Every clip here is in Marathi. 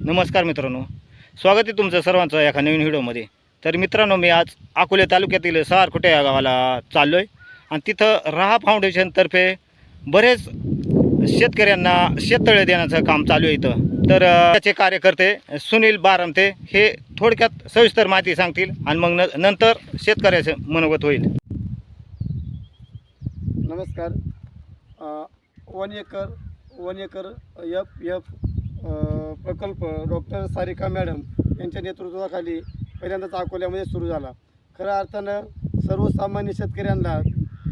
नमस्कार मित्रांनो, स्वागत आहे तुमचं सर्वांचं एका नवीन व्हिडिओमध्ये। तर मित्रांनो, मी आज अकोले तालुक्यातील सारकुटे या गावाला चाललो आहे आणि तिथं राहा फाउंडेशनतर्फे बरेच शेतकऱ्यांना शेततळे देण्याचं काम चालू आहे इथं। तर त्याचे कार्यकर्ते सुनील बारमते हे थोडक्यात सविस्तर माहिती सांगतील आणि मग नंतर शेतकऱ्याचं मनोगत होईल। नमस्कार। वन एकर एफ प्रकल्प डॉक्टर सारिका मॅडम यांच्या नेतृत्वाखाली पहिल्यांदाच अकोल्यामध्ये सुरू झाला। खऱ्या अर्थानं सर्वसामान्य शेतकऱ्यांना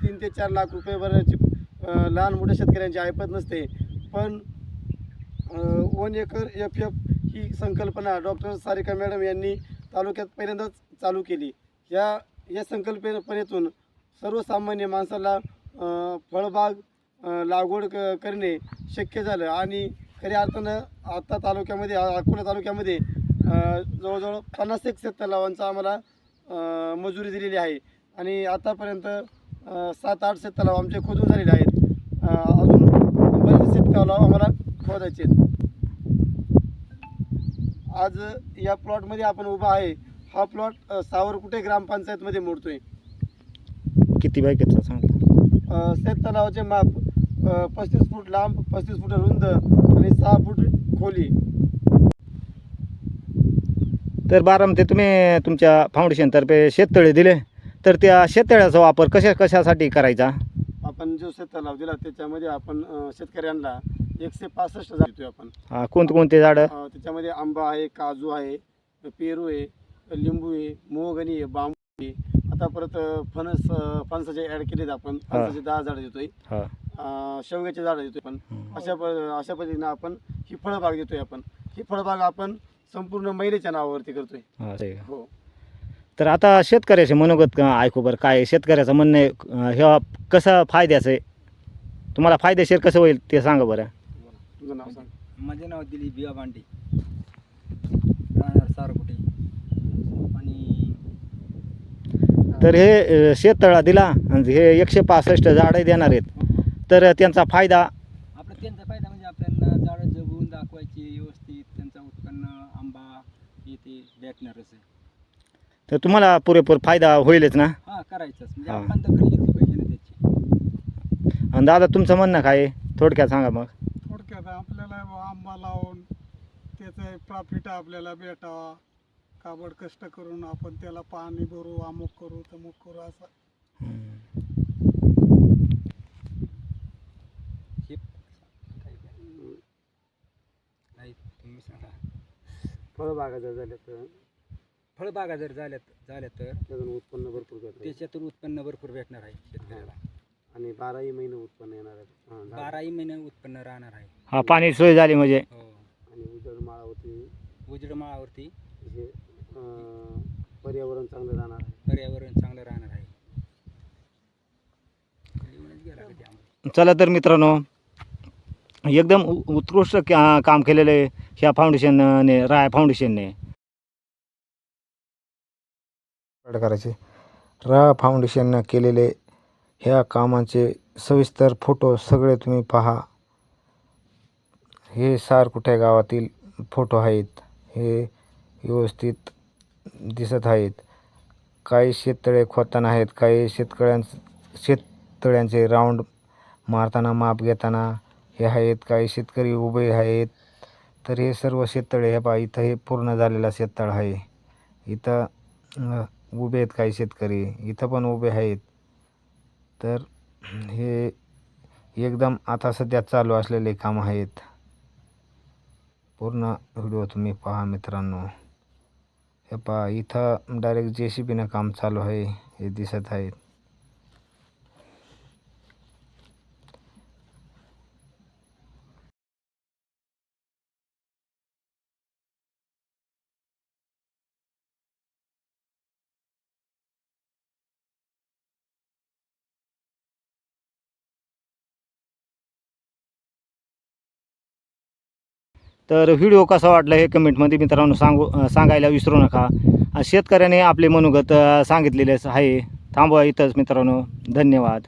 3 ते 4 लाख रुपयेपर्यंतची लहान मोठ्या शेतकऱ्यांची ऐपत नसते, पण वन एकर एफ ही संकल्पना डॉक्टर सारिका मॅडम यांनी तालुक्यात पहिल्यांदाच चालू केली। या संकल्पनेतून सर्वसामान्य माणसाला फळबाग लागवड करणे शक्य झालं आणि खऱ्या अर्थानं आता तालुक्यामध्ये अकोला तालुक्यामध्ये जवळजवळ 50 एक शेततलावांचा आम्हाला मजुरी दिलेली आहे आणि आतापर्यंत 7-8 शेततलाव आमचे खोदून झालेले आहेत। अजून बरेच शेततलाव आम्हाला खोदायचे आहेत। आज या प्लॉटमध्ये आपण उभा आहे। हा प्लॉट सावरकुटे ग्रामपंचायतमध्ये मोडतोय। किती बाय किती सांगता? शेततलावाचे माप 35 फूट लांब, 35 फूट रुंद आणि 6 फूट खोली। तर बारमते, तुम्ही तुमच्या फाउंडेशनतर्फे शेततळे दिले, तर त्या शेततळ्याचा वापर कशासाठी करायचा? आपण जो शेततलाव दिला त्याच्यामध्ये आपण शेतकऱ्यांना 165 झाड देतोय आपण। कोणते झाडं? त्याच्यामध्ये आंबा आहे, काजू आहे, पेरू आहे, लिंबू आहे, मोहगणी आहे, बांबू आहे। आता परत फणसाचे ॲड केलेत आपण। फणसाचे 10 झाडं देतोय, शेवग्याचे झाडं देतोय आपण। अशा पद्धतीने आपण ही फळबाग देतोय। आपण ही फळबाग आपण संपूर्ण महिलेच्या नावावरती करतोय। हो। तर आता शेतकऱ्याचे मनोगत ऐकू बरं, काय शेतकऱ्याचं म्हणणं आहे, हे कसं फायद्याचं आहे, तुम्हाला फायदेशीर कसं होईल ते सांगा बरं। तुझं नाव सांग। माझे नाव दिलीप बिया भांडी, राहणार सारकुटे। आणि तर हे शेततळा दिला आणि हे 165 झाडं देणार आहेत, तर त्यांचा फायदा म्हणजे आपल्याला झाडं जगवून दाखवायची व्यवस्थित, त्यांचं उत्पन्न आंबा येते भेटणारच आहे। तर तुम्हाला पुरेपूर फायदा होईलच ना? हां, करायचंच म्हणजे आपण दखल घेतली पाहिजे ना त्याची। आणि दादा, तुमचं म्हणणं काय आहे, थोडक्यात सांगा मग। थोडक्यात आपल्याला आंबा लावून त्याचं प्रॉफिट आपल्याला भेटावा, काबड कष्ट करून आपण त्याला पाणी भरू, अमुक करू तमुक करू असं। तुम्ही सांगा। फळबागा जर झाल्या तर फळबागा जर झाल्या तर त्यातून उत्पन्न भरपूर भेटणार, त्याच्यातून उत्पन्न भरपूर भेटणार आहे शेतकऱ्याला आणि 12ही महिने उत्पन्न येणार आहे। 12ही महिने उत्पन्न राहणार आहे। हा, पाणी सोय झाली म्हणजे। हो। आणि उजड माळावरती हे पर्यावरण चांगलं राहणार आहे। पर्यावरण चांगलं राहणार आहे। चला तर मित्रांनो, एकदम उत्कृष्ट काम केलेलं आहे ह्या फाउंडेशनने, राय फाउंडेशनने। करायचे राय फाउंडेशनने केलेले ह्या कामाचे सविस्तर फोटो सगळे तुम्ही पहा। हे सारकुटे गावातील फोटो आहेत, हे व्यवस्थित दिसत आहेत। काही शेततळे खोदताना आहेत, काही शेततळ्यांचे राऊंड मारताना माप घेताना हे आहेत, काही शेतकरी उभे आहेत। तर हे सर्व शेततळे हे पहा, इथं हे पूर्ण झालेला शेततळ आहे, इथं उभे आहेत काही शेतकरी, इथं पण उभे आहेत। तर हे एकदम आता सध्या चालू असलेले काम आहेत। पूर्ण व्हिडिओ तुम्ही पहा मित्रांनो। हे पहा, इथं डायरेक्ट JCBनं काम चालू आहे, हे दिसत आहेत। तर व्हिडिओ कसा वाटला हे कमेंटमध्ये मित्रांनो सांगायला विसरू नका। शेतकऱ्याने आपले मनोगत सांगितलेलेच आहे। थांबवा इथंच मित्रांनो, धन्यवाद।